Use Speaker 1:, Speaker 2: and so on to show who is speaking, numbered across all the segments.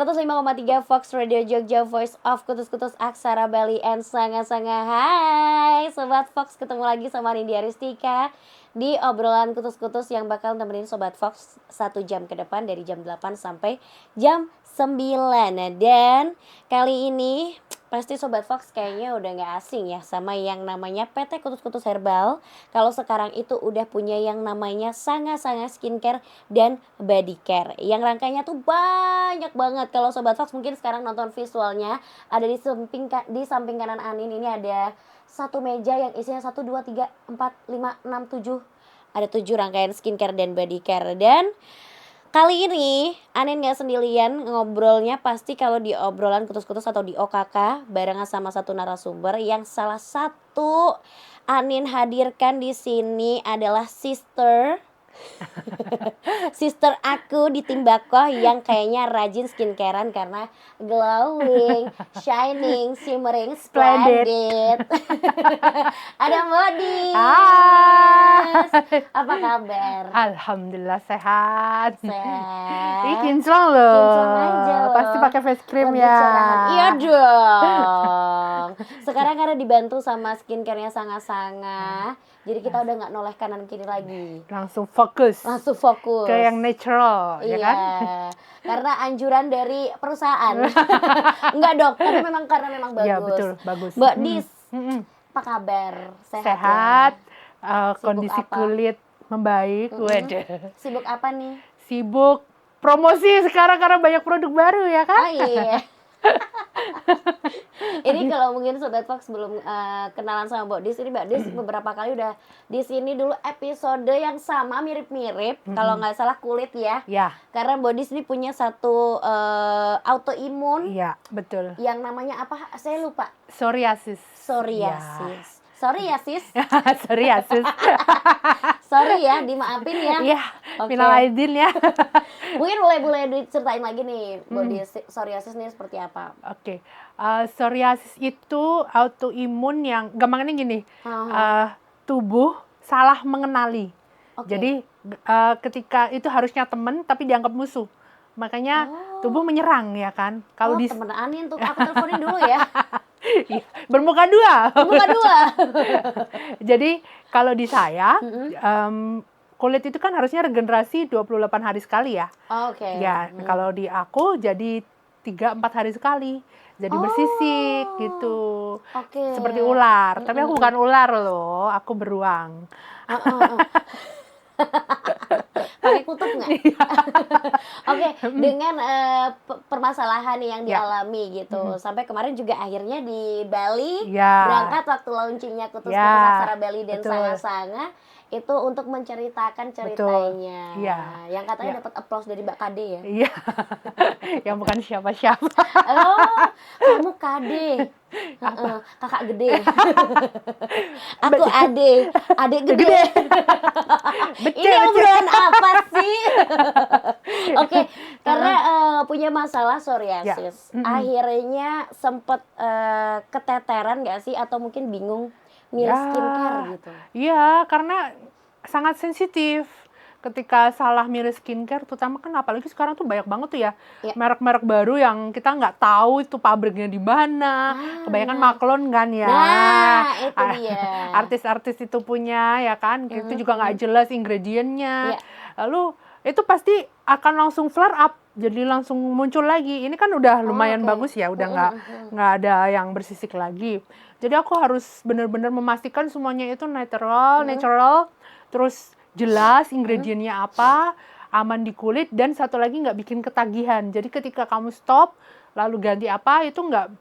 Speaker 1: 105,3 Fox Radio Jogja, Voice of Kutus-Kutus Aksara Bali and Sanga-Sanga. Hai Sobat Fox, ketemu lagi sama Nindya Ristika di obrolan kutus-kutus yang bakal nemenin Sobat Fox 1 jam ke depan dari jam 8 sampai jam 9. Dan kali ini pasti Sobat Fox kayaknya udah gak asing ya sama yang namanya PT Kutus-Kutus Herbal. Kalau sekarang itu udah punya yang namanya Sanga-Sanga Skincare dan Body Care, yang rangkanya tuh banyak banget. Kalau Sobat Fox mungkin sekarang nonton visualnya, ada di samping kanan Anin ini ada satu meja yang isinya 1, 2, 3, 4, 5, 6, 7. Ada 7 rangkaian skincare dan body care. Dan kali ini Anin gak sendirian ngobrolnya, pasti kalau di obrolan kutus-kutus atau di OKK barengan sama satu narasumber yang salah satu Anin hadirkan di sini adalah sister aku di Timbako yang kayaknya rajin skincarean karena glowing, shining, shimmering, splendid. Ada Modis. Apa kabar?
Speaker 2: Alhamdulillah sehat.
Speaker 1: Sehat.
Speaker 2: Ih, kinclong loh.
Speaker 1: Kinclong aja loh.
Speaker 2: Pasti pakai face cream
Speaker 1: Lebih
Speaker 2: ya.
Speaker 1: cerahan. Iya dong. Sekarang karena dibantu sama skincare-nya Sanga-Sanga, jadi kita udah gak noleh kanan kiri lagi.
Speaker 2: Langsung fokus
Speaker 1: Ke
Speaker 2: yang natural,
Speaker 1: iya,
Speaker 2: ya kan?
Speaker 1: karena anjuran dari perusahaan. Enggak dong, tapi memang karena memang bagus.
Speaker 2: Iya betul, bagus.
Speaker 1: Mbak Dis, apa kabar?
Speaker 2: Sehat,
Speaker 1: ya?
Speaker 2: kondisi
Speaker 1: apa?
Speaker 2: kulit membaik. Waduh.
Speaker 1: Sibuk apa nih?
Speaker 2: Sibuk promosi sekarang karena banyak produk baru ya kan?
Speaker 1: Oh iya. Ini kalau mungkin Sobat Fox belum kenalan sama Mbak Dis, ini Mbak Dis beberapa kali udah di sini dulu episode yang sama mirip-mirip, kalau nggak salah kulit ya.
Speaker 2: Ya.
Speaker 1: Karena Mbak Dis ini punya satu autoimun.
Speaker 2: Iya, betul.
Speaker 1: Yang namanya apa? Saya lupa.
Speaker 2: Psoriasis.
Speaker 1: Psoriasis. Sorry ya sis.
Speaker 2: Psoriasis.
Speaker 1: Sorry ya, dimaafin ya.
Speaker 2: Iya,
Speaker 1: Oke.
Speaker 2: minal aidin ya.
Speaker 1: Mungkin boleh diceritain lagi nih, body psoriasis nih seperti apa?
Speaker 2: Oke, psoriasis itu autoimun yang gampangnya gini, tubuh salah mengenali.
Speaker 1: Oke.
Speaker 2: Jadi ketika itu harusnya teman tapi dianggap musuh, makanya tubuh menyerang ya kan. Kalau
Speaker 1: temen Anin tuh, aku teleponin dulu ya.
Speaker 2: Bermuka dua.
Speaker 1: Bermuka dua.
Speaker 2: Jadi kalau di saya kulit itu kan harusnya regenerasi 28 hari sekali ya.
Speaker 1: Oke.
Speaker 2: Ya, kalau di aku jadi 3-4 hari sekali. Jadi bersisik gitu.
Speaker 1: Oke.
Speaker 2: Seperti ular. Tapi aku bukan ular loh, aku beruang.
Speaker 1: Pakai kutub nggak? Oke, dengan permasalahan yang dialami gitu. Sampai kemarin juga akhirnya di Bali berangkat waktu launchingnya Kutus-Kutus Aksara Bali dan Sanga-Sanga itu untuk menceritakan ceritanya. Yang katanya dapat applause dari Mbak Kade ya.
Speaker 2: Iya. Yang bukan siapa-siapa.
Speaker 1: Oh, kamu Kade. Kakak gede. Aku adik gede. Ini obrolan apa sih? Oke, karena punya masalah psoriasis. Akhirnya sempet keteteran gak sih? Atau mungkin bingung milih skincare gitu?
Speaker 2: Iya, karena sangat sensitif. Ketika salah milih skincare, terutama kan apalagi sekarang tuh banyak banget tuh ya merek-merek baru yang kita nggak tahu itu pabriknya di mana. Kebanyakan maklon kan ya.
Speaker 1: Nah, itu dia.
Speaker 2: Artis-artis itu punya ya kan, itu juga nggak jelas ingredientnya. Lalu itu pasti akan langsung flare up, jadi langsung muncul lagi. Ini kan udah lumayan bagus ya, udah nggak ada yang bersisik lagi. Jadi aku harus benar-benar memastikan semuanya itu natural, terus jelas ingredientnya apa, aman di kulit, dan satu lagi nggak bikin ketagihan. Jadi ketika kamu stop, lalu ganti apa, itu nggak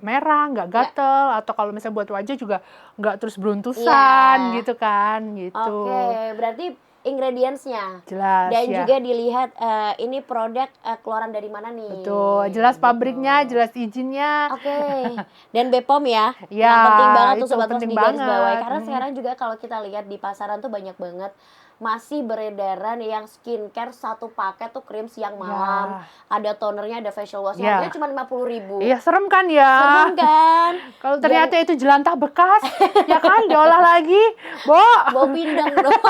Speaker 2: merah, nggak gatel, atau kalau misalnya buat wajah juga nggak terus beruntusan gitu kan, gitu.
Speaker 1: Oke, berarti ingredients-nya
Speaker 2: jelas
Speaker 1: dan juga dilihat ini produk keluaran dari mana nih.
Speaker 2: Betul, jelas pabriknya, jelas izinnya.
Speaker 1: Oke. Dan BPOM ya.
Speaker 2: Ya,
Speaker 1: yang penting banget tuh Sobat Fox
Speaker 2: penting
Speaker 1: di garis
Speaker 2: banget.
Speaker 1: bawah. Karena sekarang juga kalau kita lihat di pasaran tuh banyak banget masih beredaran yang skincare satu paket tuh krim siang malam, ada tonernya, ada facial wash, harganya cuma 50.000.
Speaker 2: Iya, serem kan ya?
Speaker 1: Serem kan?
Speaker 2: Kalau ternyata itu jelantah bekas, ya kan diolah lagi,
Speaker 1: Bawa pindang dong.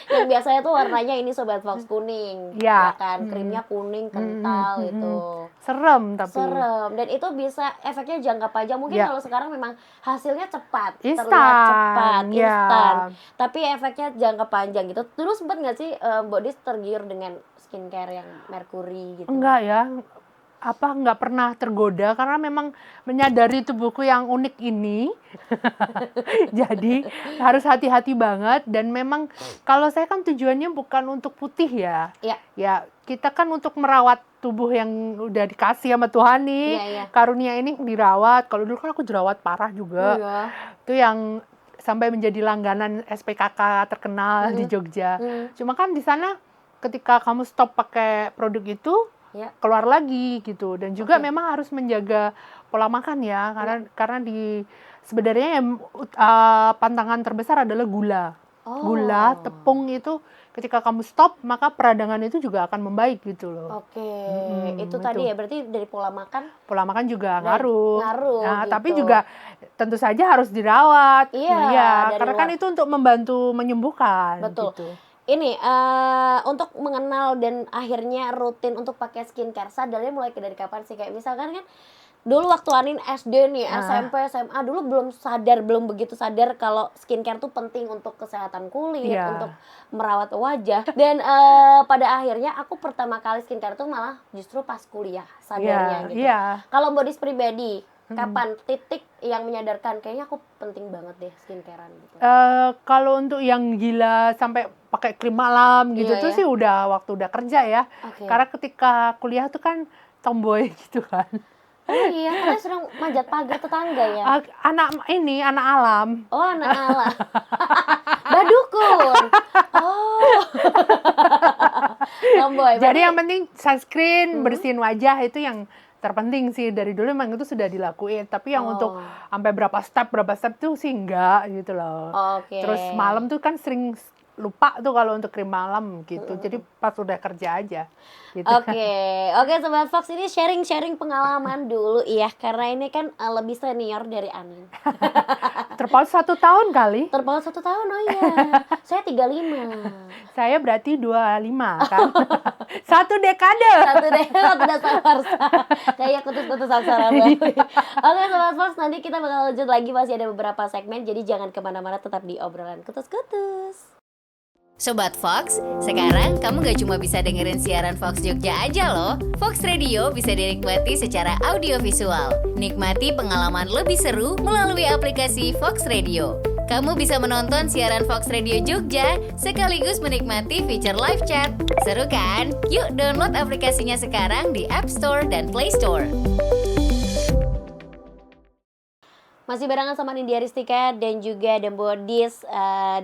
Speaker 1: Yang biasanya tuh warnanya ini Sobat Fox kuning,
Speaker 2: Ya,
Speaker 1: ya kan? Krimnya kuning kental itu.
Speaker 2: serem tapi
Speaker 1: Serem, dan itu bisa efeknya jangka panjang. Mungkin
Speaker 2: ya
Speaker 1: kalau sekarang memang hasilnya cepat, terlihat cepat,
Speaker 2: instan, ya.
Speaker 1: instan, tapi efeknya jangka panjang gitu. Dulu sempat nggak sih Mbak Dis tergiur dengan skincare yang merkuri gitu?
Speaker 2: Enggak ya, nggak pernah tergoda karena memang menyadari tubuhku yang unik ini. Jadi harus hati-hati banget dan memang kalau saya kan tujuannya bukan untuk putih ya.
Speaker 1: Ya,
Speaker 2: Ya, kita kan untuk merawat tubuh yang udah dikasih sama Tuhan nih.
Speaker 1: iya, iya.
Speaker 2: Karunia ini dirawat. Kalau dulu kan aku jerawat parah
Speaker 1: Oh
Speaker 2: juga.
Speaker 1: ya.
Speaker 2: Itu yang sampai menjadi langganan SPKK terkenal di Jogja. Cuma kan di sana ketika kamu stop pakai produk itu,
Speaker 1: Ya.
Speaker 2: keluar lagi gitu. Dan juga
Speaker 1: Oke.
Speaker 2: memang harus menjaga pola makan ya, karena sebenarnya yang pantangan terbesar adalah gula.
Speaker 1: Oh.
Speaker 2: Gula, tepung itu ketika kamu stop maka peradangan itu juga akan membaik gitu loh.
Speaker 1: Oke, itu tadi ya berarti dari pola makan.
Speaker 2: Pola makan juga
Speaker 1: Dan
Speaker 2: ngaruh.
Speaker 1: ngaruh
Speaker 2: Nah,
Speaker 1: gitu.
Speaker 2: tapi juga tentu saja harus dirawat.
Speaker 1: Iya,
Speaker 2: Nah, ya,
Speaker 1: dari
Speaker 2: karena kan
Speaker 1: luar.
Speaker 2: itu untuk membantu menyembuhkan
Speaker 1: Betul.
Speaker 2: gitu.
Speaker 1: Ini untuk mengenal dan akhirnya rutin untuk pakai skincare, sadarnya mulai dari kapan sih? Kayak misalkan kan dulu waktu Anin SD nih, SMP, SMA dulu belum begitu sadar kalau skincare tuh penting untuk kesehatan kulit,
Speaker 2: Iya.
Speaker 1: untuk merawat wajah. Dan pada akhirnya aku pertama kali skincare tuh malah justru pas kuliah sadarnya gitu.
Speaker 2: Iya.
Speaker 1: Kalau Mbak Dis pribadi, kapan titik yang menyadarkan kayaknya aku penting banget deh skincarean gitu?
Speaker 2: Kalau untuk yang gila sampai pakai krim malam gitu
Speaker 1: Iya,
Speaker 2: tuh
Speaker 1: ya.
Speaker 2: sih waktu udah kerja ya.
Speaker 1: Oke.
Speaker 2: Karena ketika kuliah tuh kan tomboy gitu kan.
Speaker 1: Oh iya, kalian sering manjat pagar tetangga ya?
Speaker 2: Anak alam.
Speaker 1: Oh, anak ala. Badukun. Oh. Tomboy.
Speaker 2: Jadi yang penting sunscreen, bersihin wajah itu yang terpenting sih. Dari dulu memang itu sudah dilakuin. Tapi yang untuk sampai berapa step tuh sih enggak gitu loh.
Speaker 1: Oke.
Speaker 2: Terus malam tuh kan sering lupa tuh kalau untuk krim malam gitu. Jadi pas udah kerja aja gitu.
Speaker 1: Oke, Sobat Fox, ini sharing pengalaman dulu ya, karena ini kan lebih senior dari Anin.
Speaker 2: Terpaut 1 tahun kali.
Speaker 1: Terpaut 1 tahun, oh iya. Saya 35.
Speaker 2: Saya berarti 25 kan. 1 dekade.
Speaker 1: Satu deh, udah sabar. Kayak kutus-kutus aksara banget. Oke, Sobat Fox, nanti kita bakal lanjut lagi, masih ada beberapa segmen, jadi jangan kemana-mana, tetap di obrolan kutus-kutus.
Speaker 3: Sobat Fox, sekarang kamu gak cuma bisa dengerin siaran Fox Jogja aja loh. Fox Radio bisa dinikmati secara audiovisual. Nikmati pengalaman lebih seru melalui aplikasi Fox Radio. Kamu bisa menonton siaran Fox Radio Jogja sekaligus menikmati fitur live chat. Seru kan? Yuk download aplikasinya sekarang di App Store dan Play Store.
Speaker 1: Masih barengan sama Nindya Ristika dan juga Dembo Dis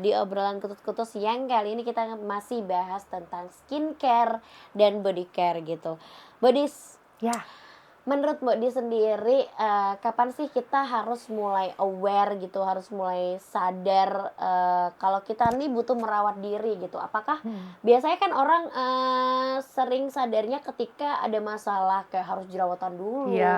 Speaker 1: di obrolan kutus-kutus yang kali ini kita masih bahas tentang skincare dan body care gitu. Mbak Dis,
Speaker 2: Ya.
Speaker 1: menurut Mbak Dis sendiri kapan sih kita harus mulai aware gitu, harus mulai sadar kalau kita nih butuh merawat diri gitu? Apakah biasanya kan orang sering sadarnya ketika ada masalah, kayak harus jerawatan dulu,
Speaker 2: Iya.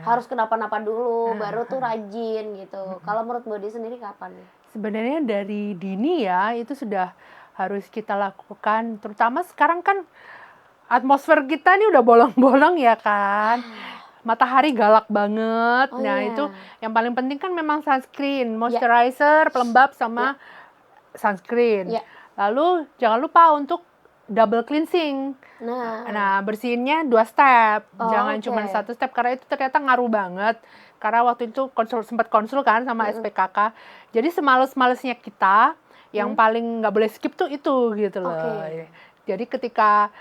Speaker 1: harus kenapa-napa dulu, baru tuh rajin gitu. Kalau menurut Mbak Dis sendiri kapan nih?
Speaker 2: Sebenarnya dari dini ya itu sudah harus kita lakukan. Terutama sekarang kan atmosfer kita nih udah bolong-bolong ya kan. Matahari galak banget.
Speaker 1: Oh,
Speaker 2: Nah,
Speaker 1: iya.
Speaker 2: itu yang paling penting kan memang sunscreen, moisturizer, pelembab sama sunscreen.
Speaker 1: Ya.
Speaker 2: Lalu jangan lupa untuk double cleansing. Nah, bersihinnya 2 step.
Speaker 1: Oh,
Speaker 2: Jangan
Speaker 1: oke.
Speaker 2: cuma 1 step karena itu ternyata ngaruh banget. Karena waktu itu sempat konsul kan sama SPKK. Jadi semales-malesnya kita yang paling nggak boleh skip tuh itu gitu loh.
Speaker 1: Oke.
Speaker 2: Jadi ketika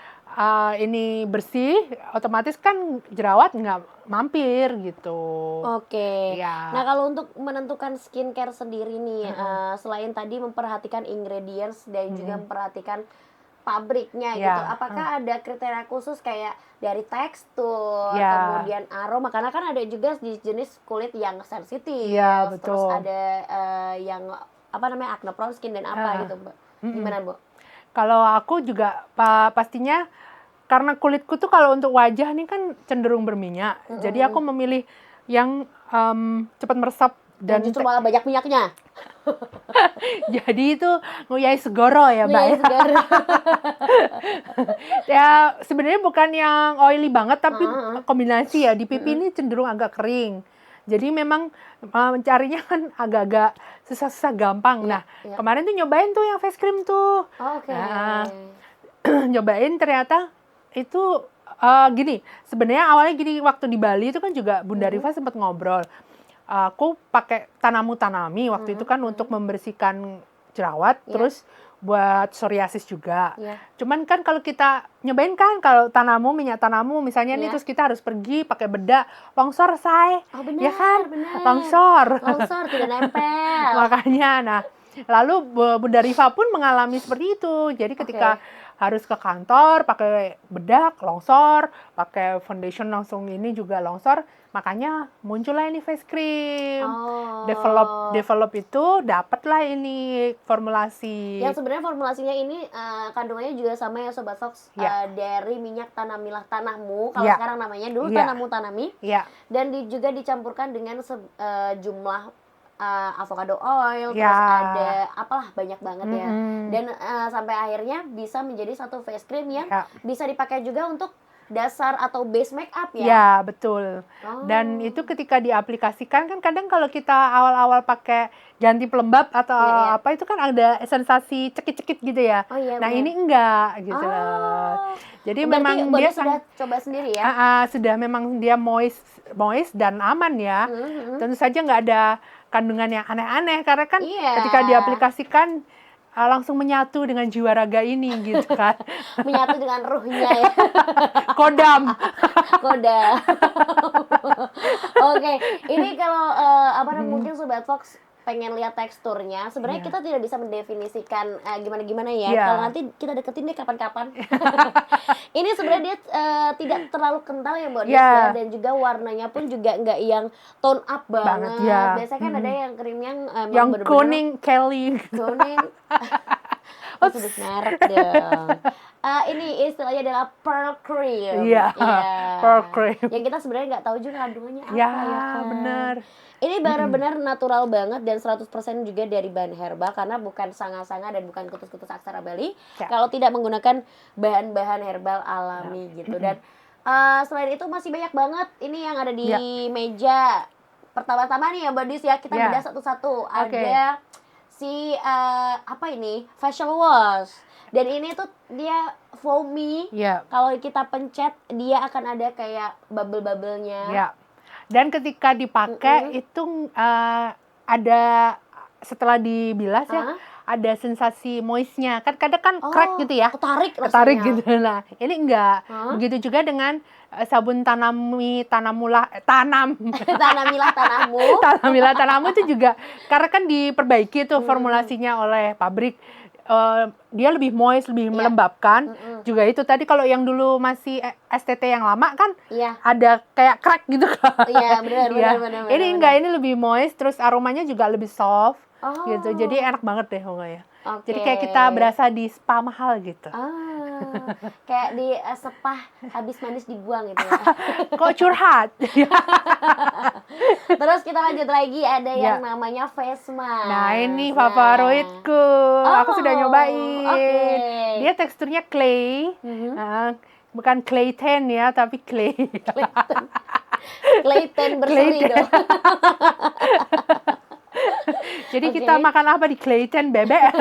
Speaker 2: ini bersih, otomatis kan jerawat nggak mampir gitu.
Speaker 1: Oke.
Speaker 2: Ya.
Speaker 1: Nah, kalau untuk menentukan skincare sendiri nih, selain tadi memperhatikan ingredients dan juga memperhatikan pabriknya
Speaker 2: Ya.
Speaker 1: gitu, apakah ada kriteria khusus kayak dari tekstur,
Speaker 2: Ya.
Speaker 1: kemudian aroma? Karena kan ada juga jenis kulit yang sensitif,
Speaker 2: Iya,
Speaker 1: terus
Speaker 2: betul.
Speaker 1: ada yang apa namanya acne prone skin dan apa gitu, Mbak. Gimana, Bu?
Speaker 2: Kalau aku juga pastinya karena kulitku tuh kalau untuk wajah nih kan cenderung berminyak. Jadi aku memilih yang cepat meresap
Speaker 1: Dan
Speaker 2: dan
Speaker 1: justru malah banyak minyaknya.
Speaker 2: Jadi itu nguyai segoro ya, Mbak.
Speaker 1: Iya, segar.
Speaker 2: Ya sebenarnya bukan yang oily banget, tapi
Speaker 1: Heeh.
Speaker 2: kombinasi ya. Di pipi ini cenderung agak kering. Jadi memang mencarinya kan agak-agak susah-susah gampang.
Speaker 1: Iya,
Speaker 2: Nah,
Speaker 1: iya.
Speaker 2: kemarin tuh nyobain tuh yang face cream tuh.
Speaker 1: Oke.
Speaker 2: Nah, nyobain ternyata itu gini, sebenarnya awalnya gini, waktu di Bali itu kan juga Bunda Rifa sempat ngobrol. Aku pakai Tanamu Tanami waktu itu kan untuk membersihkan jerawat,
Speaker 1: Iya.
Speaker 2: terus buat psoriasis juga.
Speaker 1: Iya.
Speaker 2: Cuman kan kalau kita nyobain kan, kalau minyak Tanamu misalnya nih,
Speaker 1: Iya.
Speaker 2: terus kita harus pergi pakai bedak, longsor say.
Speaker 1: Oh, benar,
Speaker 2: Ya kan?
Speaker 1: benar.
Speaker 2: Longsor.
Speaker 1: Longsor tidak nempel.
Speaker 2: Makanya, nah, lalu Bunda Rifa pun mengalami seperti itu. Jadi ketika harus ke kantor pakai bedak, longsor, pakai foundation langsung ini juga longsor, makanya muncullah ini face cream.
Speaker 1: Oh.
Speaker 2: Develop itu dapatlah ini formulasi.
Speaker 1: Yang sebenarnya formulasinya ini kandungannya juga sama ya Sobat Fox,
Speaker 2: Ya.
Speaker 1: dari minyak tanamilah tanahmu, kalau
Speaker 2: Ya.
Speaker 1: sekarang namanya, dulu
Speaker 2: Ya.
Speaker 1: Tanamu Tanami,
Speaker 2: Ya,
Speaker 1: dan juga dicampurkan dengan jumlah avocado oil,
Speaker 2: Ya.
Speaker 1: terus ada apalah banyak banget ya,
Speaker 2: Mm-mm.
Speaker 1: dan sampai akhirnya bisa menjadi satu face cream yang
Speaker 2: Ya.
Speaker 1: bisa dipakai juga untuk dasar atau base make up ya.
Speaker 2: Ya, betul.
Speaker 1: Oh.
Speaker 2: Dan itu ketika diaplikasikan kan kadang kalau kita awal-awal pakai ganti pelembab atau
Speaker 1: Iya, iya.
Speaker 2: apa itu kan ada sensasi cekit-cekit gitu ya.
Speaker 1: Oh iya,
Speaker 2: Nah,
Speaker 1: benar.
Speaker 2: ini enggak gitu loh.
Speaker 1: Oh.
Speaker 2: Jadi
Speaker 1: Berarti
Speaker 2: memang
Speaker 1: Bodi
Speaker 2: dia
Speaker 1: sudah coba sendiri ya.
Speaker 2: sudah memang dia moist dan aman ya.
Speaker 1: Mhm.
Speaker 2: Tentu saja nggak ada kandungan yang aneh-aneh karena kan
Speaker 1: Iya.
Speaker 2: ketika diaplikasikan langsung menyatu dengan jiwa raga ini gitu kan.
Speaker 1: Menyatu dengan ruhnya ya.
Speaker 2: Kodam.
Speaker 1: Koda. Oke, ini kalau mungkin Sobat Fox pengen lihat teksturnya, sebenarnya
Speaker 2: Iya.
Speaker 1: kita tidak bisa mendefinisikan gimana-gimana ya.
Speaker 2: Iya.
Speaker 1: Kalau nanti kita deketin deh kapan-kapan. Ini sebenarnya dia tidak terlalu kental ya, Mbak Dis,
Speaker 2: Iya.
Speaker 1: ya, dan juga warnanya pun juga nggak yang tone up banget.
Speaker 2: ya.
Speaker 1: Biasanya kan ada yang krim yang
Speaker 2: Yang
Speaker 1: bener-bener
Speaker 2: kuning Kelly.
Speaker 1: kuning. Oh, sebut merek dong. Ini istilahnya adalah pearl cream.
Speaker 2: Iya, pearl cream.
Speaker 1: Yang kita sebenarnya nggak tahu juga kandungannya apa
Speaker 2: Ya,
Speaker 1: kan.
Speaker 2: bener.
Speaker 1: Ini benar-benar natural banget dan 100% juga dari bahan herbal karena bukan sanga-sanga dan bukan kutus-kutus aksara Bali.
Speaker 2: Ya.
Speaker 1: Kalau tidak menggunakan bahan-bahan herbal alami gitu. Dan selain itu masih banyak banget ini yang ada di
Speaker 2: Ya.
Speaker 1: meja. Pertama-tama nih ya Mbak Dis ya, kita
Speaker 2: Ya.
Speaker 1: bedah satu-satu.
Speaker 2: Oke.
Speaker 1: Ada si apa ini? Facial wash. Dan ini tuh dia foamy.
Speaker 2: Ya.
Speaker 1: Kalau kita pencet dia akan ada kayak bubble-bubblenya.
Speaker 2: Ya. Dan ketika dipakai itu ada setelah dibilas ya, ada sensasi moistnya. Kan kadang kan crack gitu ya.
Speaker 1: Ketarik rasanya.
Speaker 2: Ketarik gitu. Nah, ini enggak.
Speaker 1: Hah?
Speaker 2: Begitu juga dengan sabun tanamilah tanamu itu juga karena kan diperbaiki tuh formulasinya oleh pabrik. Dia lebih moist, lebih melembabkan. Juga itu tadi kalau yang dulu masih STT yang lama kan
Speaker 1: Iya.
Speaker 2: ada kayak crack gitu kan.
Speaker 1: Iya, benar,
Speaker 2: Ya.
Speaker 1: benar.
Speaker 2: Ini enggak, ini lebih moist, terus aromanya juga lebih soft
Speaker 1: Oh.
Speaker 2: gitu. Jadi enak banget deh pokoknya.
Speaker 1: Oke.
Speaker 2: Jadi kayak kita berasa di spa mahal gitu.
Speaker 1: Kayak di sepah habis manis dibuang gitu ya.
Speaker 2: Kok curhat?
Speaker 1: Terus kita lanjut lagi ada
Speaker 2: Ya.
Speaker 1: yang namanya face mask.
Speaker 2: Nah, ini favoritku. Aku sudah nyobain.
Speaker 1: Oke.
Speaker 2: Dia teksturnya clay. Nah, bukan Clayton ya, tapi clay.
Speaker 1: Clayton berseri dong.
Speaker 2: Jadi
Speaker 1: Oke.
Speaker 2: kita makan apa di Clayton, bebek?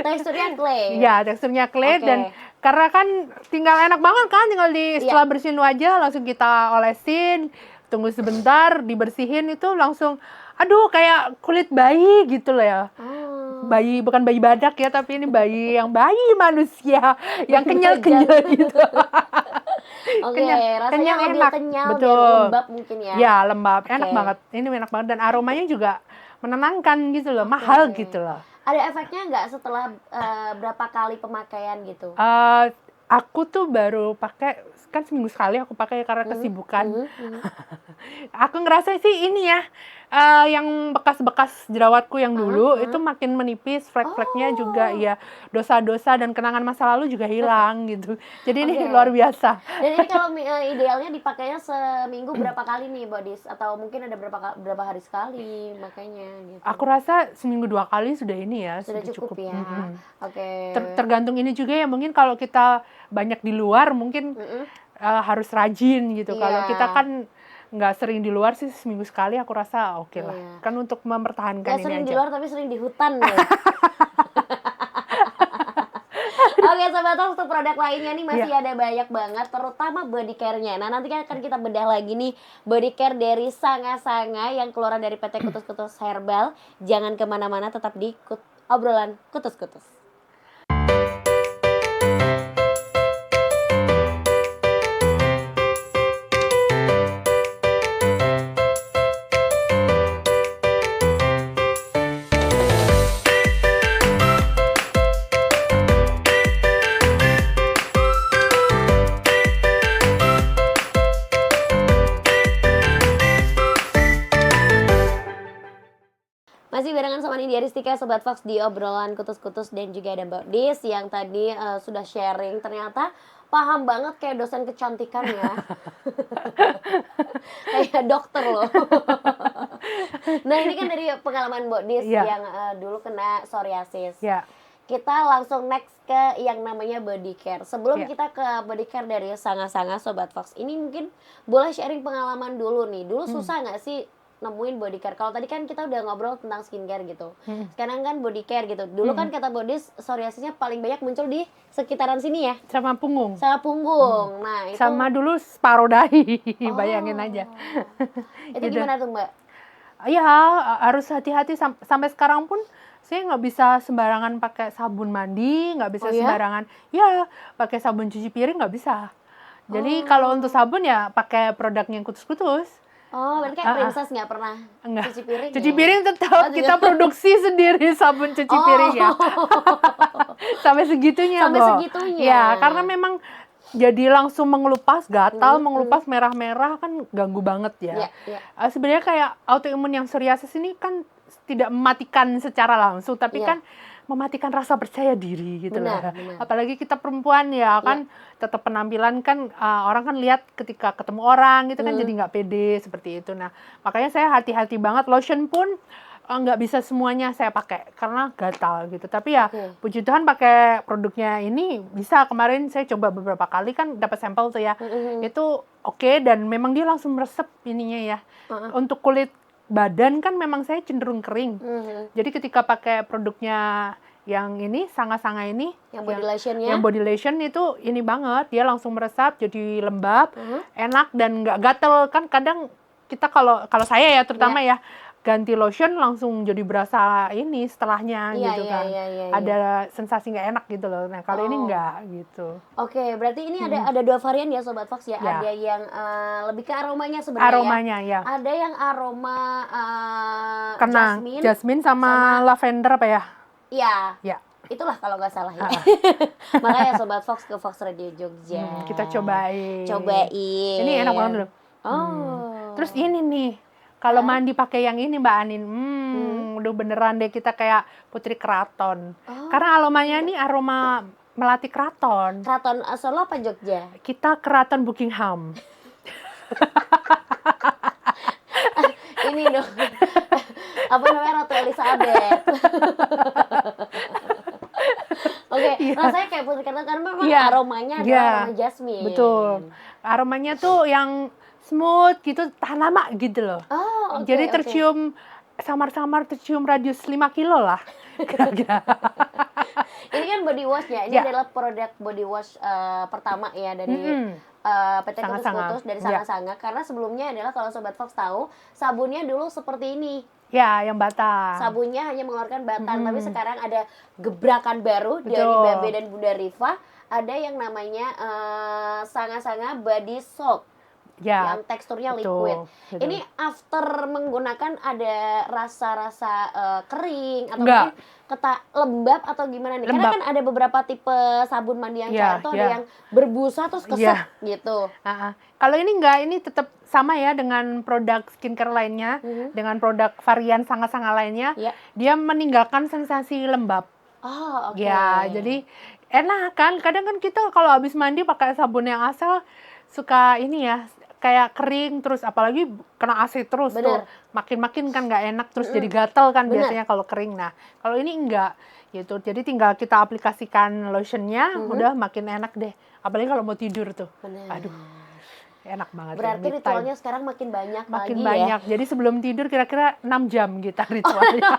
Speaker 1: Teksturnya clay.
Speaker 2: Ya, teksturnya clay.
Speaker 1: Oke.
Speaker 2: Dan karena kan tinggal enak banget kan, tinggal setelah bersihin wajah langsung kita olesin, tunggu sebentar, dibersihin itu langsung, aduh kayak kulit bayi gitu loh ya. Bayi, bukan bayi badak ya, tapi ini bayi manusia yang kenyal-kenyal gitu.
Speaker 1: Oke,
Speaker 2: Kenyal,
Speaker 1: rasanya lebih
Speaker 2: enak.
Speaker 1: kenyal
Speaker 2: Betul.
Speaker 1: dan lembab mungkin ya.
Speaker 2: Ya, lembab, enak
Speaker 1: Oke.
Speaker 2: banget. Ini enak banget dan aromanya juga menenangkan gitu loh, mahal gitu loh.
Speaker 1: Ada efeknya nggak setelah berapa kali pemakaian gitu?
Speaker 2: Aku tuh baru pakai kan seminggu sekali aku pakai karena kesibukan. Aku ngerasa sih ini ya Yang bekas-bekas jerawatku yang dulu itu makin menipis, flek-fleknya juga ya, dosa-dosa dan kenangan masa lalu juga hilang gitu. Jadi ini
Speaker 1: Oke.
Speaker 2: luar biasa.
Speaker 1: Dan ini kalau idealnya dipakainya seminggu berapa kali nih Bodis? Atau mungkin ada berapa hari sekali makanya gitu.
Speaker 2: Aku rasa seminggu 2 kali sudah ini ya,
Speaker 1: Sudah cukup ya.
Speaker 2: Mm-mm.
Speaker 1: Oke.
Speaker 2: Tergantung ini juga ya, mungkin kalau kita banyak di luar mungkin harus rajin gitu. Kalau
Speaker 1: Iya.
Speaker 2: kita kan nggak sering di luar sih, seminggu sekali aku rasa oke lah.
Speaker 1: Iya.
Speaker 2: Kan untuk mempertahankan
Speaker 1: Gak
Speaker 2: ini
Speaker 1: sering di
Speaker 2: aja.
Speaker 1: luar tapi sering di hutan ya. Oke Sobat Talks, untuk produk lainnya nih masih ada banyak banget, terutama body care-nya. Nah nanti kan akan kita bedah lagi nih body care dari Sanga-Sanga yang keluaran dari PT Kutus-Kutus Herbal. Jangan kemana-mana, tetap di obrolan Kutus-Kutus. Masih barengan sama Nindya Ristika, Sobat Fox, di obrolan Kutus-Kutus, dan juga ada Mbak Dis yang tadi sudah sharing. Ternyata paham banget kayak dosen kecantikan ya. Kayak dokter loh. Nah ini kan dari pengalaman Mbak Dis yang dulu kena psoriasis. Kita langsung next ke yang namanya body care. Sebelum kita ke body care dari Sanga-Sanga, Sobat Fox, ini mungkin boleh sharing pengalaman dulu nih. Dulu susah nggak sih nemuin body care? Kalau tadi kan kita udah ngobrol tentang skincare gitu. Sekarang kan body care gitu. Dulu kan kata Bodis psoriasisnya paling banyak muncul di sekitaran sini ya.
Speaker 2: Sama punggung.
Speaker 1: Sama punggung. Nah, itu
Speaker 2: Sama dulu separuh dahi. Bayangin aja.
Speaker 1: Itu
Speaker 2: Gitu.
Speaker 1: gimana tuh, Mbak?
Speaker 2: Ya, harus hati-hati. Sampai sekarang pun saya nggak bisa sembarangan pakai sabun mandi, nggak bisa sembarangan. Ya, pakai sabun cuci piring nggak bisa. Jadi kalau untuk sabun ya pakai produknya yang Kutus-Kutus.
Speaker 1: Oh, berarti kayak princess nggak pernah
Speaker 2: Enggak.
Speaker 1: cuci piring
Speaker 2: Cuci
Speaker 1: ya?
Speaker 2: piring tetap kita produksi sendiri sabun cuci piring ya. Sampai segitunya,
Speaker 1: Sampai
Speaker 2: Bo.
Speaker 1: segitunya.
Speaker 2: Ya, karena memang jadi langsung mengelupas, gatal, mengelupas merah-merah kan ganggu banget ya. Sebenarnya kayak autoimun yang psoriasis ini kan tidak mematikan secara langsung, tapi kan mematikan rasa percaya diri gitu loh. Apalagi kita perempuan ya kan, tetap penampilan kan orang kan lihat ketika ketemu orang gitu kan jadi nggak pede seperti itu. Nah makanya saya hati-hati banget. Lotion pun nggak bisa semuanya saya pakai karena gatal gitu. Tapi ya puji Tuhan pakai produknya ini bisa. Kemarin saya coba beberapa kali kan dapat sampel tuh ya. Itu oke, dan memang dia langsung meresep ininya ya. Untuk kulit badan kan memang saya cenderung kering. Jadi ketika pakai produknya yang ini, Sanga-Sanga ini,
Speaker 1: yang body lotionnya,
Speaker 2: yang body lotion itu ini banget, dia langsung meresap jadi lembab, enak dan nggak gatel. Kan kadang kita kalau saya ya terutama ya ganti lotion langsung jadi berasa ini setelahnya gitu kan. Ada sensasi nggak enak gitu loh. Nah kalau ini nggak gitu.
Speaker 1: Oke, berarti ini ada dua varian ya Sobat Fox ya. Ada yang lebih ke aromanya sebenarnya.
Speaker 2: Aromanya ya.
Speaker 1: Ada yang aroma
Speaker 2: jasmine sama lavender apa ya?
Speaker 1: Iya. Itulah kalau nggak salah ya. Makanya Sobat Fox ke Fox Radio Jogja.
Speaker 2: Kita cobain.
Speaker 1: Ini
Speaker 2: enak banget loh. Terus ini nih. Kalau mandi pakai yang ini Mbak Anin, udah beneran deh kita kayak putri keraton. Karena aromanya ini aroma melati keraton.
Speaker 1: Keraton Solo apa Jogja?
Speaker 2: Kita keraton Buckingham.
Speaker 1: Ini dong. Apa namanya, Ratu Elizabeth. Oke, rasanya kayak putri keraton karena memang aromanya adalah aroma jasmine.
Speaker 2: Betul. Aromanya tuh yang smooth gitu, tahan lama gitu loh. Jadi tercium samar-samar, tercium radius 5 kilo lah. Kira-kira.
Speaker 1: Ini kan body wash-nya. Ini adalah produk body wash pertama ya dari PT Kutus-Kutus, dari Sanga-Sanga. Karena sebelumnya adalah kalau Sobat Fox tahu, sabunnya dulu seperti ini.
Speaker 2: Ya, yang batang.
Speaker 1: Sabunnya hanya mengeluarkan batang, tapi sekarang ada gebrakan baru dari Babe dan Bunda Rifa. Ada yang namanya Sanga-Sanga Body Soap.
Speaker 2: Ya,
Speaker 1: yang teksturnya
Speaker 2: betul,
Speaker 1: liquid.
Speaker 2: betul.
Speaker 1: Ini after menggunakan ada rasa-rasa kering atau
Speaker 2: Enggak.
Speaker 1: mungkin lembab atau gimana nih? Karena
Speaker 2: Lembab.
Speaker 1: kan ada beberapa tipe sabun mandi yang
Speaker 2: Iya,
Speaker 1: cair tuh ada
Speaker 2: iya.
Speaker 1: yang berbusa terus keset
Speaker 2: Iya.
Speaker 1: gitu.
Speaker 2: Kalau ini enggak, ini tetap sama ya dengan produk skincare lainnya, dengan produk varian sanga-sanga lainnya.
Speaker 1: Iya.
Speaker 2: Dia meninggalkan sensasi lembab.
Speaker 1: Oh, oke.
Speaker 2: Ya, jadi enak kan. Kadang kan kita kalau habis mandi pakai sabun yang asal suka ini ya, kayak kering terus apalagi kena AC terus tuh.
Speaker 1: Bener.
Speaker 2: Makin-makin kan nggak enak terus jadi gatal kan
Speaker 1: Bener.
Speaker 2: biasanya kalau kering. Nah, kalau ini enggak gitu. Jadi tinggal kita aplikasikan lotionnya, udah makin enak deh. Apalagi kalau mau tidur tuh.
Speaker 1: Bener.
Speaker 2: Aduh, enak banget.
Speaker 1: Berarti
Speaker 2: me time.
Speaker 1: ritualnya sekarang makin banyak
Speaker 2: Makin
Speaker 1: lagi
Speaker 2: banyak.
Speaker 1: ya.
Speaker 2: Jadi sebelum tidur kira-kira 6 jam kita ritualnya.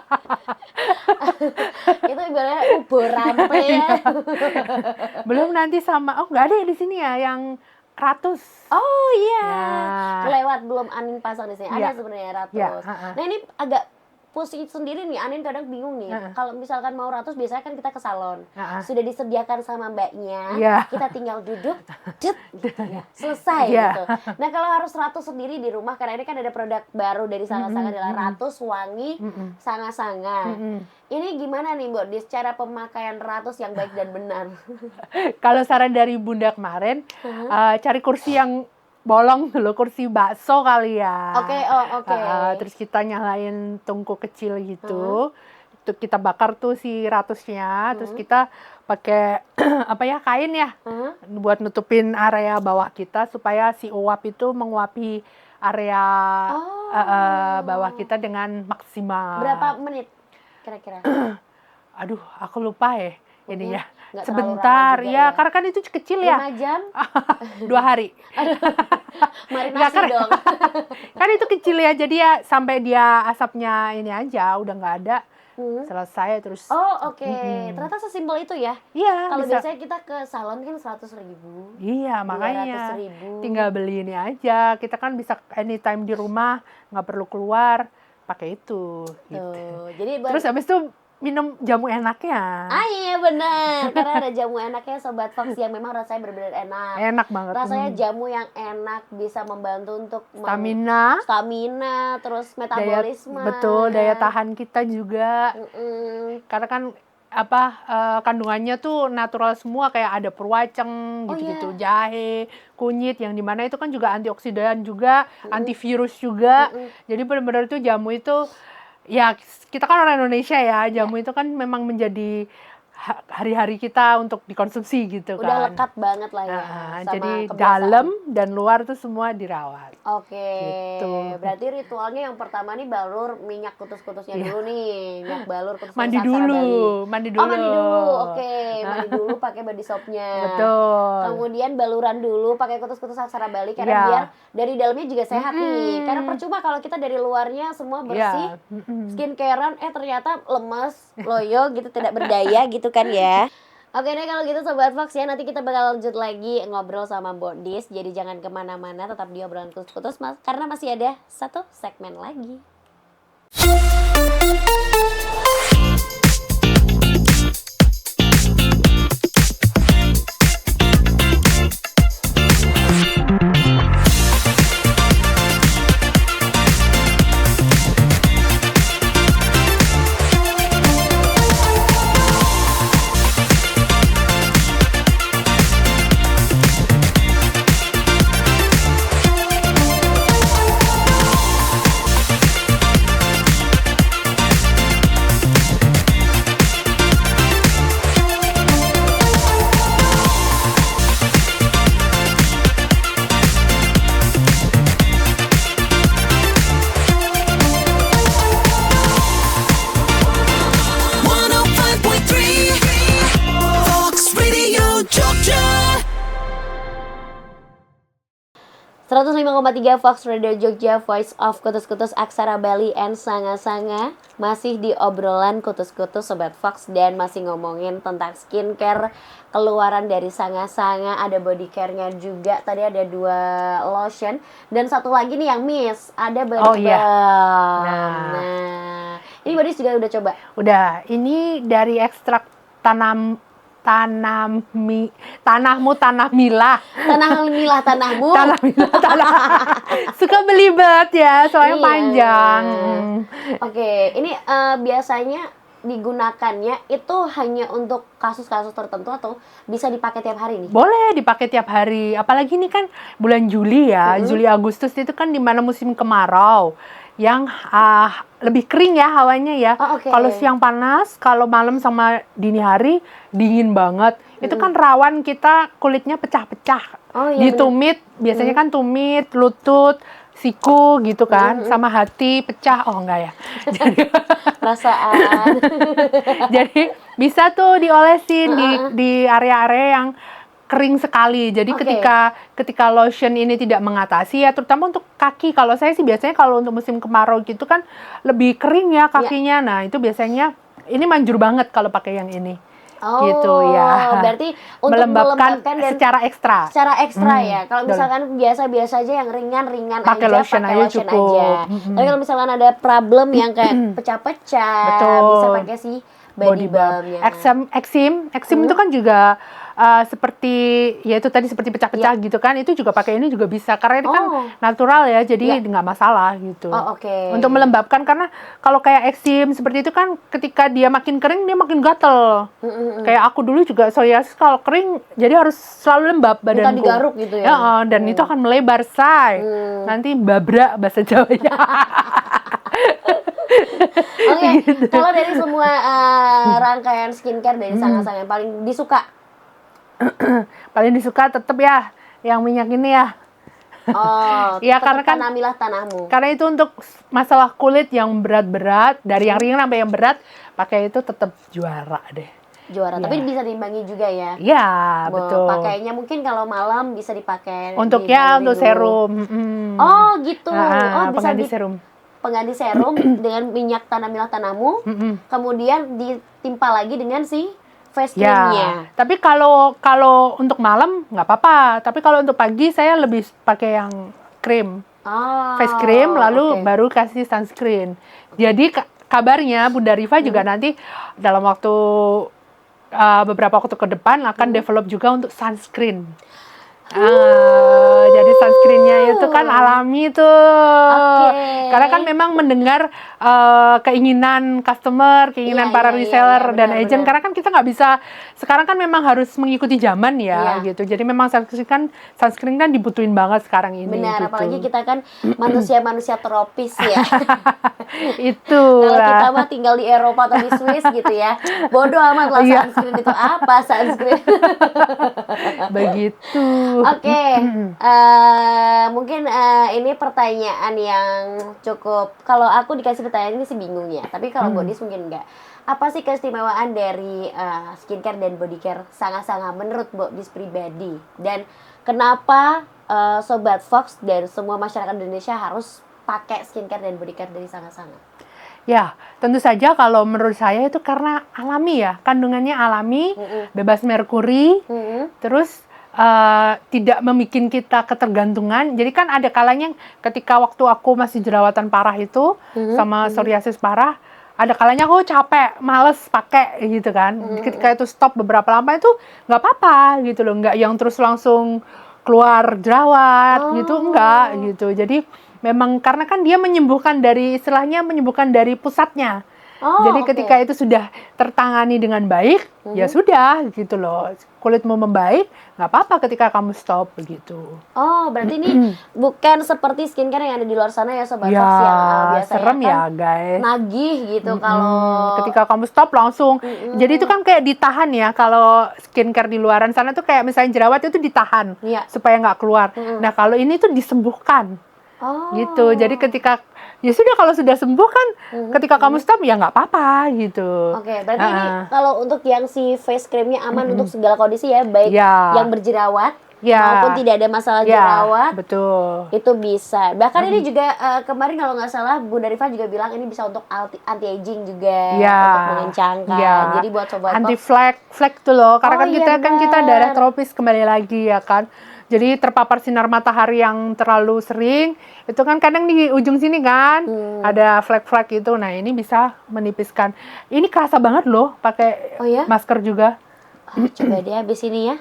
Speaker 1: Itu ibaratnya rampe ya.
Speaker 2: Belum nanti sama, nggak ada ya di sini ya yang ratus.
Speaker 1: Oh iya.
Speaker 2: Ya.
Speaker 1: Kelewat belum Anin pasang di sini. Ada
Speaker 2: Ya.
Speaker 1: sebenarnya ratus.
Speaker 2: Ya,
Speaker 1: Nah, ini agak pusing sendiri nih. Anin kadang bingung nih. Kalau misalkan mau ratus biasanya kan kita ke salon. Sudah disediakan sama mbaknya.
Speaker 2: Ya.
Speaker 1: Kita tinggal duduk, cet, gitu ya. Selesai
Speaker 2: Ya.
Speaker 1: gitu. Nah, kalau harus ratus sendiri di rumah karena ini kan ada produk baru dari Sanga-Sanga adalah ratus wangi Sanga-Sanga. Ini gimana nih, Mbok? Di secara pemakaian ratus yang baik dan benar.
Speaker 2: Kalau saran dari Bunda kemarin, cari kursi yang bolong dulu, kursi bakso kali ya.
Speaker 1: Oke.
Speaker 2: Terus kita nyalain tungku kecil gitu. Itu kita bakar tuh si ratusnya, terus kita pakai apa ya, kain ya, buat nutupin area bawah kita supaya si uap itu menguapi area bawah kita dengan maksimal.
Speaker 1: Berapa menit kira-kira?
Speaker 2: Aduh, aku lupa ya ininya.
Speaker 1: Nggak terlalu
Speaker 2: Sebentar,
Speaker 1: lama juga
Speaker 2: ya, karena kan itu kecil ya.
Speaker 1: 5 jam?
Speaker 2: 2 hari.
Speaker 1: Marinasi dong.
Speaker 2: Kan itu kecil ya, jadi ya sampai dia asapnya ini aja, udah nggak ada. Selesai terus.
Speaker 1: Oh, oke. Ternyata sesimpel itu ya.
Speaker 2: Iya,
Speaker 1: Kalau
Speaker 2: bisa.
Speaker 1: biasanya kita ke salon kan 100.000.
Speaker 2: Iya, makanya
Speaker 1: 200.000.
Speaker 2: tinggal beli ini aja. Kita kan bisa anytime di rumah, nggak perlu keluar, pakai itu. Gitu.
Speaker 1: Tuh. Jadi
Speaker 2: Terus habis itu minum jamu enaknya.
Speaker 1: iya benar. Karena ada jamu enaknya Sobat Fox yang memang rasanya benar-benar enak.
Speaker 2: Enak banget.
Speaker 1: Rasanya jamu yang enak bisa membantu untuk
Speaker 2: Stamina,
Speaker 1: terus metabolisme.
Speaker 2: betul, daya tahan kita juga. Karena kan kandungannya tuh natural semua, kayak ada perwaceng gitu-gitu, jahe, kunyit yang dimana itu kan juga antioksidan juga, antivirus juga. Jadi benar-benar tuh jamu itu ya, kita kan orang Indonesia ya, jamu itu kan memang menjadi hari-hari kita untuk dikonsumsi gitu kan.
Speaker 1: Udah lekat banget lah ya. Sama
Speaker 2: Jadi
Speaker 1: kebiasaan.
Speaker 2: dalam dan luar tuh semua dirawat.
Speaker 1: Oke,
Speaker 2: Gitu.
Speaker 1: berarti ritualnya yang pertama nih balur minyak kutus-kutusnya dulu nih, minyak balur kutus
Speaker 2: Mandi
Speaker 1: Aksara
Speaker 2: dulu,
Speaker 1: Bali.
Speaker 2: mandi dulu.
Speaker 1: Oh, mandi dulu, oke, mandi dulu pakai body soapnya.
Speaker 2: Betul.
Speaker 1: Kemudian baluran dulu pakai kutus-kutus Aksara Bali karena
Speaker 2: Iya.
Speaker 1: biar dari dalamnya juga sehat nih. Karena percuma kalau kita dari luarnya semua bersih, skincarean, ternyata lemes, loyo gitu, tidak berdaya gitu kan ya. Oke deh kalau gitu Sobat Fox ya, nanti kita bakal lanjut lagi ngobrol sama Mbok Dis. Jadi jangan kemana-mana, tetap di obrolan kutus-kutus karena masih ada satu segmen lagi.
Speaker 4: Fox Radio Jogja. 105,3 Fox Radio Jogja, Voice of Kutus-Kutus Aksara Bali and Sanga-Sanga. Masih di obrolan kutus-kutus Sobat Fox dan masih ngomongin tentang skincare keluaran dari Sanga-Sanga. Ada body care-nya juga. Tadi ada 2 lotion dan satu lagi nih yang miss, ada body balm. Nah, ini Bodis juga udah coba?
Speaker 2: Udah, ini dari ekstrak tanahmu tanah milah.
Speaker 4: Tanah milah tanahmu.
Speaker 2: Tanah milah tanah. Suka belibet ya, soalnya
Speaker 4: Iya.
Speaker 2: panjang.
Speaker 4: Oke, ini biasanya digunakannya itu hanya untuk kasus-kasus tertentu atau bisa dipakai tiap hari nih?
Speaker 2: Boleh dipakai tiap hari, apalagi ini kan bulan Juli ya, Juli Agustus itu kan di mana musim kemarau yang lebih kering ya hawanya ya.
Speaker 4: Oh, oke.
Speaker 2: Kalau siang panas, kalau malam sama dini hari dingin banget. Itu kan rawan kita kulitnya pecah-pecah.
Speaker 4: Oh, iya,
Speaker 2: Di tumit, biasanya kan tumit, lutut, siku gitu kan, sama hati pecah. Oh enggak ya. Jadi,
Speaker 4: Perasaan.
Speaker 2: jadi bisa tuh diolesin di area-area yang kering sekali. Jadi
Speaker 4: Oke.
Speaker 2: ketika lotion ini tidak mengatasi ya, terutama untuk kaki. Kalau saya sih biasanya kalau untuk musim kemarau gitu kan lebih kering ya kakinya. Nah, itu biasanya ini manjur banget kalau pakai yang ini.
Speaker 4: Oh,
Speaker 2: Gitu ya.
Speaker 4: berarti untuk
Speaker 2: Melembabkan
Speaker 4: dan
Speaker 2: secara ekstra.
Speaker 4: secara ekstra ya. Kalau
Speaker 2: betul.
Speaker 4: misalkan biasa-biasa aja yang ringan-ringan
Speaker 2: Pakai
Speaker 4: aja,
Speaker 2: lotion
Speaker 4: pakai
Speaker 2: aja
Speaker 4: lotion
Speaker 2: cukup.
Speaker 4: aja. Tapi kalau misalkan ada problem yang kayak pecah-pecah,
Speaker 2: Betul.
Speaker 4: bisa pakai si body balm-nya.
Speaker 2: Eksim itu kan juga seperti ya itu tadi seperti pecah-pecah gitu kan, itu juga pakai ini juga bisa karena ini kan
Speaker 4: Oh.
Speaker 2: natural ya, jadi
Speaker 4: Iya.
Speaker 2: nggak masalah gitu.
Speaker 4: Oh, oke.
Speaker 2: Untuk melembabkan, karena kalau kayak eksim seperti itu kan ketika dia makin kering dia makin gatel. Kayak aku dulu juga psoriasis kalau kering jadi harus selalu lembab badanku.
Speaker 4: digaruk gitu ya?
Speaker 2: Dan itu akan melebar say. Nanti babrak bahasa Jawanya.
Speaker 4: Oke,
Speaker 2: Gitu.
Speaker 4: kalau dari semua rangkaian skincare dari Sanga-Sanga yang paling disuka,
Speaker 2: Paling disuka tetap ya yang minyak ini ya. Iya,
Speaker 4: tetap
Speaker 2: karena kan-
Speaker 4: tanamilah tanahmu.
Speaker 2: Karena itu untuk masalah kulit yang berat-berat, dari yang ringan sampai yang berat, pakai itu tetap juara deh.
Speaker 4: Juara,
Speaker 2: Iya.
Speaker 4: tapi bisa diimbangi juga ya.
Speaker 2: Iya,
Speaker 4: Mau
Speaker 2: betul.
Speaker 4: Pakainya mungkin kalau malam bisa dipakai
Speaker 2: Untuk
Speaker 4: diimbangi
Speaker 2: untuk
Speaker 4: dulu.
Speaker 2: serum.
Speaker 4: Oh gitu. Oh bisa
Speaker 2: pengganti serum.
Speaker 4: pengganti serum dengan minyak tanamilah tanahmu, kemudian ditimpa lagi dengan si face
Speaker 2: Ya,
Speaker 4: creamnya.
Speaker 2: tapi kalau untuk malam nggak apa-apa. Tapi kalau untuk pagi saya lebih pakai yang krim,
Speaker 4: Oh,
Speaker 2: face cream, lalu
Speaker 4: oke.
Speaker 2: baru kasih sunscreen. Jadi kabarnya Bunda Rifa juga nanti dalam waktu beberapa waktu ke depan akan develop juga untuk sunscreen. Jadi sunscreennya itu kan alami tuh.
Speaker 4: Oke.
Speaker 2: Karena kan memang mendengar keinginan customer, keinginan
Speaker 4: Iya,
Speaker 2: para
Speaker 4: iya,
Speaker 2: reseller
Speaker 4: iya,
Speaker 2: dan
Speaker 4: benar,
Speaker 2: agent.
Speaker 4: benar.
Speaker 2: Karena kan kita nggak bisa, sekarang kan memang harus mengikuti zaman ya,
Speaker 4: Iya.
Speaker 2: gitu. Jadi memang sunscreen kan dibutuhin banget sekarang ini.
Speaker 4: Benar,
Speaker 2: gitu.
Speaker 4: apalagi kita kan manusia-manusia tropis ya.
Speaker 2: Itu
Speaker 4: Kalau kita
Speaker 2: lah.
Speaker 4: mah tinggal di Eropa atau di Swiss gitu ya. Bodoh amat lah
Speaker 2: Iya.
Speaker 4: sunscreen itu apa sunscreen.
Speaker 2: Begitu.
Speaker 4: Oke, mungkin ini pertanyaan yang cukup. Kalau aku dikasih pertanyaan ini sih bingung ya. Tapi kalau Bodis mungkin enggak. Apa sih keistimewaan dari skincare dan body care Sanga-Sanga menurut Bodis pribadi? Dan kenapa Sobat Fox dan semua masyarakat Indonesia harus pakai skincare dan body care dari Sanga-Sanga?
Speaker 2: Ya, tentu saja kalau menurut saya itu karena alami ya, kandungannya alami, bebas merkuri, terus tidak membuat kita ketergantungan. Jadi kan ada kalanya ketika waktu aku masih jerawatan parah itu sama psoriasis parah, ada kalanya aku capek, males pakai gitu kan. Ketika itu stop beberapa lama itu nggak apa-apa gitu loh, nggak yang terus langsung keluar jerawat gitu, enggak gitu. Jadi memang karena kan dia menyembuhkan dari istilahnya menyembuhkan dari pusatnya. Jadi
Speaker 4: oke.
Speaker 2: ketika itu sudah tertangani dengan baik, ya sudah gitu loh. Kulitmu membaik, nggak apa-apa ketika kamu stop begitu.
Speaker 4: Oh, berarti ini bukan seperti skincare yang ada di luar sana ya Sobat
Speaker 2: Ya,
Speaker 4: Fox yang biasanya
Speaker 2: serem
Speaker 4: kan
Speaker 2: ya guys.
Speaker 4: nagih gitu kalau
Speaker 2: Ketika kamu stop langsung, jadi itu kan kayak ditahan ya. Kalau skincare di luaran sana tuh kayak misalnya jerawat itu ditahan
Speaker 4: Iya.
Speaker 2: supaya nggak keluar. Nah kalau ini tuh disembuhkan.
Speaker 4: Oh.
Speaker 2: Gitu. Jadi ketika ya sudah kalau sudah sembuh kan ketika kamu stop ya nggak apa-apa gitu.
Speaker 4: Oke, berarti ini kalau untuk yang si face creamnya aman untuk segala kondisi ya, baik
Speaker 2: Ya.
Speaker 4: yang berjerawat
Speaker 2: Ya.
Speaker 4: maupun tidak ada masalah
Speaker 2: Ya,
Speaker 4: jerawat,
Speaker 2: betul.
Speaker 4: itu bisa. Bahkan ini juga kemarin kalau nggak salah Bunda Rifa juga bilang ini bisa untuk anti aging juga,
Speaker 2: Ya.
Speaker 4: untuk mengencangkan.
Speaker 2: Ya.
Speaker 4: Jadi buat sobat
Speaker 2: Anti
Speaker 4: Fox,
Speaker 2: flek tuh loh. Karena
Speaker 4: Oh,
Speaker 2: kan
Speaker 4: iya,
Speaker 2: kita
Speaker 4: benar.
Speaker 2: daerah tropis kembali lagi ya kan. Jadi terpapar sinar matahari yang terlalu sering, itu kan kadang di ujung sini kan ada flek-flek itu. Nah, ini bisa menipiskan. Ini kerasa banget loh pakai
Speaker 4: Oh ya?
Speaker 2: masker juga.
Speaker 4: Coba deh habis ini ya.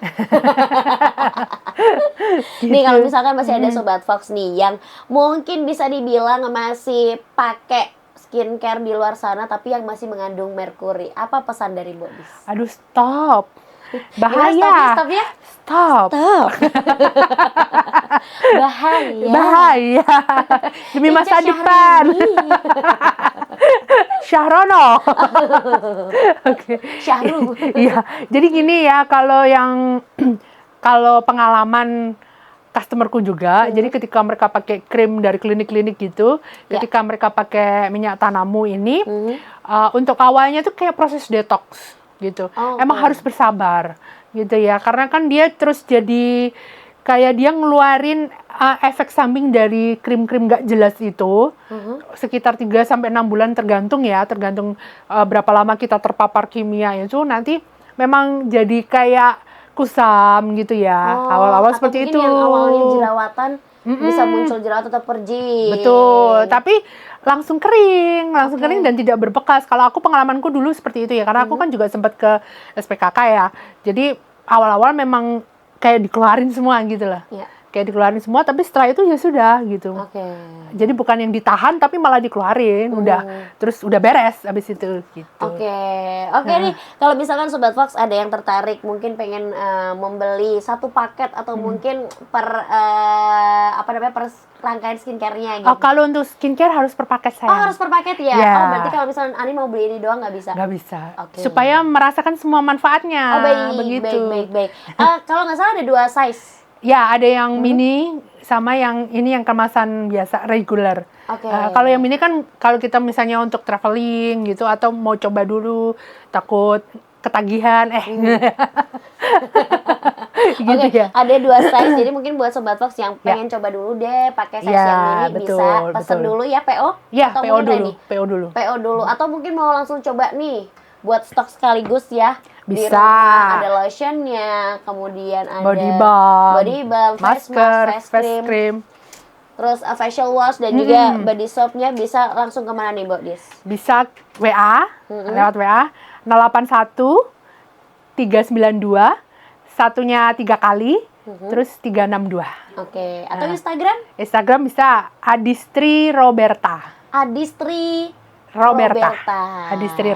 Speaker 4: Nih kalau misalkan masih ada Sobat Fox nih yang mungkin bisa dibilang masih pakai skincare di luar sana tapi yang masih mengandung merkuri, apa pesan dari Mbok Dis?
Speaker 2: Aduh, stop.
Speaker 4: Gimana,
Speaker 2: Bahaya.
Speaker 4: stop ya?
Speaker 2: Stop.
Speaker 4: Stop. Bahaya.
Speaker 2: Bahaya. Demi masa
Speaker 4: Ica
Speaker 2: depan.
Speaker 4: Syahrini.
Speaker 2: Syahrono. Oke.
Speaker 4: Syahrul.
Speaker 2: Iya. Jadi gini ya, kalau pengalaman customerku juga, jadi ketika mereka pakai krim dari klinik-klinik gitu, ketika mereka pakai minyak tanamu ini, untuk awalnya tuh kayak proses detox gitu. Emang harus bersabar gitu ya, karena kan dia terus jadi kayak dia ngeluarin efek samping dari krim-krim gak jelas itu sekitar 3 sampai 6 bulan tergantung berapa lama kita terpapar kimia itu, nanti memang jadi kayak kusam gitu ya. Awal-awal seperti itu.
Speaker 4: Yang awalnya jerawatan bisa muncul jerawat atau pergi.
Speaker 2: Betul, tapi langsung kering dan tidak berbekas. Kalau aku pengalamanku dulu seperti itu ya, karena aku kan juga sempat ke SPKK ya. Jadi awal-awal memang kayak dikeluarin semua gitu lah.
Speaker 4: Iya.
Speaker 2: Kayak dikeluarin semua, tapi setelah itu ya sudah gitu. Jadi bukan yang ditahan tapi malah dikeluarin, terus udah beres abis itu gitu.
Speaker 4: Oke nih, kalau misalkan Sobat Fox ada yang tertarik, mungkin pengen membeli satu paket atau mungkin per rangkaian skincare-nya gitu.
Speaker 2: Oh, kalau untuk skincare harus per paket saya.
Speaker 4: Oh, harus per paket ya?
Speaker 2: Ya.
Speaker 4: Oh, berarti kalau misalnya Ani mau beli ini doang nggak bisa?
Speaker 2: Nggak bisa.
Speaker 4: Oke.
Speaker 2: Supaya merasakan semua manfaatnya.
Speaker 4: Oh, baik,
Speaker 2: begitu.
Speaker 4: baik. Kalau nggak salah ada 2 size.
Speaker 2: Ya, ada yang mini sama yang ini yang kemasan biasa regular.
Speaker 4: Oke.
Speaker 2: Kalau yang mini kan kalau kita misalnya untuk traveling gitu atau mau coba dulu takut ketagihan gitu ya.
Speaker 4: Ada 2 size, jadi mungkin buat Sobat Fox yang pengen coba dulu deh pakai size yang ini bisa pesen dulu ya PO?
Speaker 2: Ya,
Speaker 4: atau
Speaker 2: PO
Speaker 4: mungkin
Speaker 2: dulu, PO dulu.
Speaker 4: PO dulu, atau mungkin mau langsung coba nih buat stok sekaligus ya. Di
Speaker 2: Bisa.
Speaker 4: rumah ada lotionnya, kemudian ada
Speaker 2: Body balm,
Speaker 4: face
Speaker 2: masker,
Speaker 4: mask,
Speaker 2: face cream.
Speaker 4: terus facial wash dan juga body soapnya bisa langsung kemana nih Mbak Dis?
Speaker 2: Bisa WA, lewat WA 081 392 satunya 3 kali, terus 362.
Speaker 4: Oke, atau Instagram?
Speaker 2: Instagram bisa Adistri Roberta.
Speaker 4: Adistri
Speaker 2: Roberta.
Speaker 4: Adistri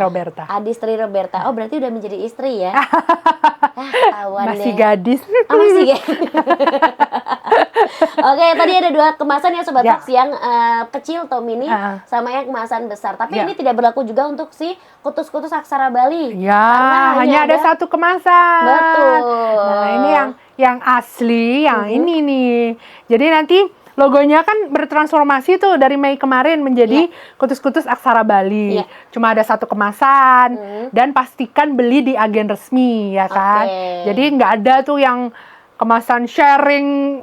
Speaker 4: Roberta. Oh, berarti udah menjadi istri ya? Tawan
Speaker 2: Masih
Speaker 4: deh.
Speaker 2: gadis.
Speaker 4: Oh, masih gadis. Oke, tadi ada 2 kemasan ya Sobat Fox, yang kecil atau mini sama yang kemasan besar. Tapi ini tidak berlaku juga untuk si kutus-kutus aksara Bali.
Speaker 2: Ya,
Speaker 4: Karena
Speaker 2: hanya ada 1 kemasan.
Speaker 4: Betul.
Speaker 2: Nah, ini yang asli, yang ini nih. Jadi nanti logonya kan bertransformasi tuh dari Mei kemarin menjadi kutus-kutus aksara Bali. Cuma ada 1 kemasan dan pastikan beli di agen resmi ya kan. Jadi nggak ada tuh yang kemasan sharing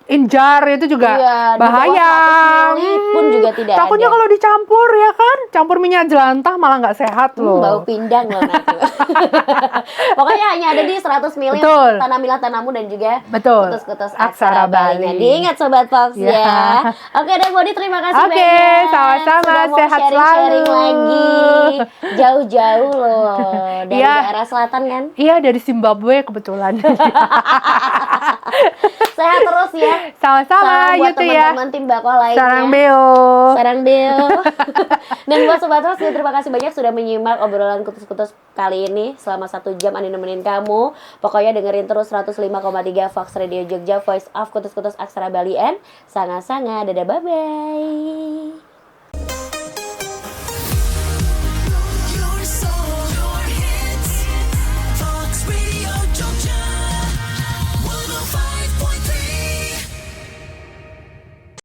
Speaker 2: injar itu juga bahaya.
Speaker 4: Di bawah 100 ml pun juga tidak
Speaker 2: Takutnya
Speaker 4: ada.
Speaker 2: kalau dicampur ya kan, campur minyak jelantah malah nggak sehat loh.
Speaker 4: Bau pindang loh nanti. Pokoknya hanya ada di 100 ml
Speaker 2: Betul.
Speaker 4: Tanamilah Tanamu dan juga
Speaker 2: Betul.
Speaker 4: kutus-kutus
Speaker 2: Aksara
Speaker 4: aksara Bali.
Speaker 2: Bali.
Speaker 4: Diingat Sobat Fox ya. Oke dan Bodi, terima kasih
Speaker 2: Oke,
Speaker 4: banyak.
Speaker 2: sama-sama.
Speaker 4: Sudah mau
Speaker 2: Sehat
Speaker 4: sharing-sharing
Speaker 2: selalu.
Speaker 4: lagi. Jauh-jauh loh dari
Speaker 2: Iya.
Speaker 4: daerah selatan kan.
Speaker 2: Iya, dari Zimbabwe kebetulan.
Speaker 4: Sehat terus ya.
Speaker 2: Sama-sama
Speaker 4: Salam buat
Speaker 2: gitu ya.
Speaker 4: teman-teman tim Bakoh lainnya.
Speaker 2: Sarang Beo.
Speaker 4: Sarang Beo. Dan buat Sobat Fox, terima kasih banyak sudah menyimak obrolan kutus-kutus kali ini. Selama 1 jam Ani nemenin kamu. Pokoknya dengerin terus 105,3 Fox Radio Jogja, Voice of Kutus-kutus Aksara Bali and Sanga-sanga. Dadah, bye-bye.